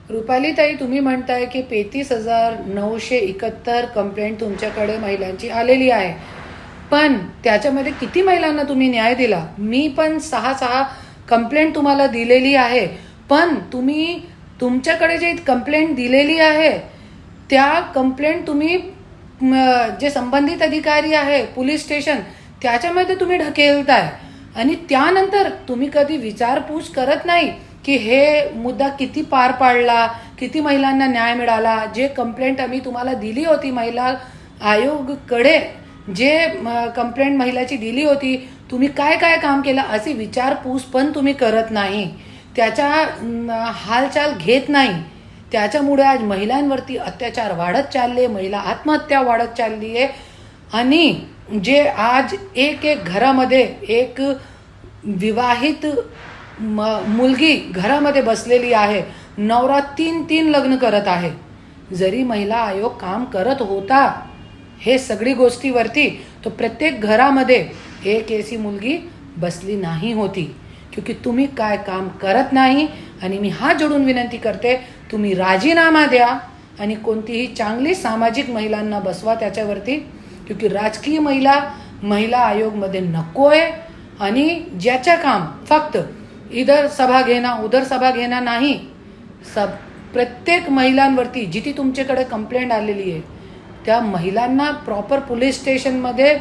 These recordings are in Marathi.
रुपाली ताई, तुम्ही म्हणताय की 35,971 कंप्लेंट तुमच्याकडे महिलांची आलेली आहे, पण त्याच्यामध्ये किती महिलांना तुम्ही न्याय दिला? मी पण 6 कंप्लेंट तुम्हाला दिलेली आहे, पण तुम्ही तुमच्याकडे जे कंप्लेंट दिलेली आहे त्या कंप्लेंट तुम्ही जे संबंधित अधिकारी आहे पोलीस स्टेशन त्याच्यामध्ये तुम्ही ढकेलताय आणि त्यानंतर तुम्ही कधी विचारपूस करत नाही की हे मुद्दा किती पार पाडला, किती महिलांना न्याय मिळाला. जे कंप्लेंट आम्ही तुम्हाला दिली होती महिला आयोगकडे, जे कंप्लेंट महिलाची दिली होती, तुम्ही काय काय काम केलं अशी विचारपूस पण तुम्ही करत नाही, त्याच्या हालचाल घेत नाही. त्याच्यामुळे आज महिलांवरती अत्याचार वाढत चालले, महिला आत्महत्या वाढत चालली आहे. आणि जे आज एक घरामध्ये एक विवाहित मुलगी घरामध्ये बसलेली आहे, नवरा 3 लग्न करत आहे. जरी महिला आयोग काम करत होता हे सगळी गोष्टीवरती, तो प्रत्येक घरामध्ये एक ऐसी मुलगी बसली नाही होती, क्योंकि तुम्ही काय काम करत नाही. आणि मी हात जोडून विनंती करते, तुम्ही राजीनामा द्या आणि कोणतीही चांगली सामाजिक महिलांना बसवा त्याच्यावरती, क्योंकि राजकीय महिला आयोगमध्ये नकोय. आणि ज्याच्या काम फक्त इधर सभा घेणं उधर सभा घेणं नाही, प्रत्येक महिलांवरती जिथे तुमच्याकडे कंप्लेंट आलेली आहे त्या महिलांना प्रॉपर पोलीस स्टेशनमध्ये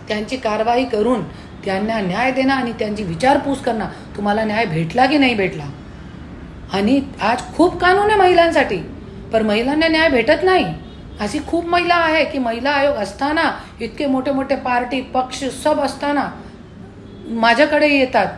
त्यांची कारवाई करून त्यांना न्याय देणं आणि त्यांची विचारपूस करणं, तुम्हाला न्याय भेटला की नाही भेटला. आणि आज खूप कानून आहे महिलांसाठी, पण महिलांना न्याय भेटत नाही. अशी खूप महिला आहे की महिला आयोग असताना, इतके मोठे मोठे पार्टी पक्ष सब असताना माझ्याकडे येतात,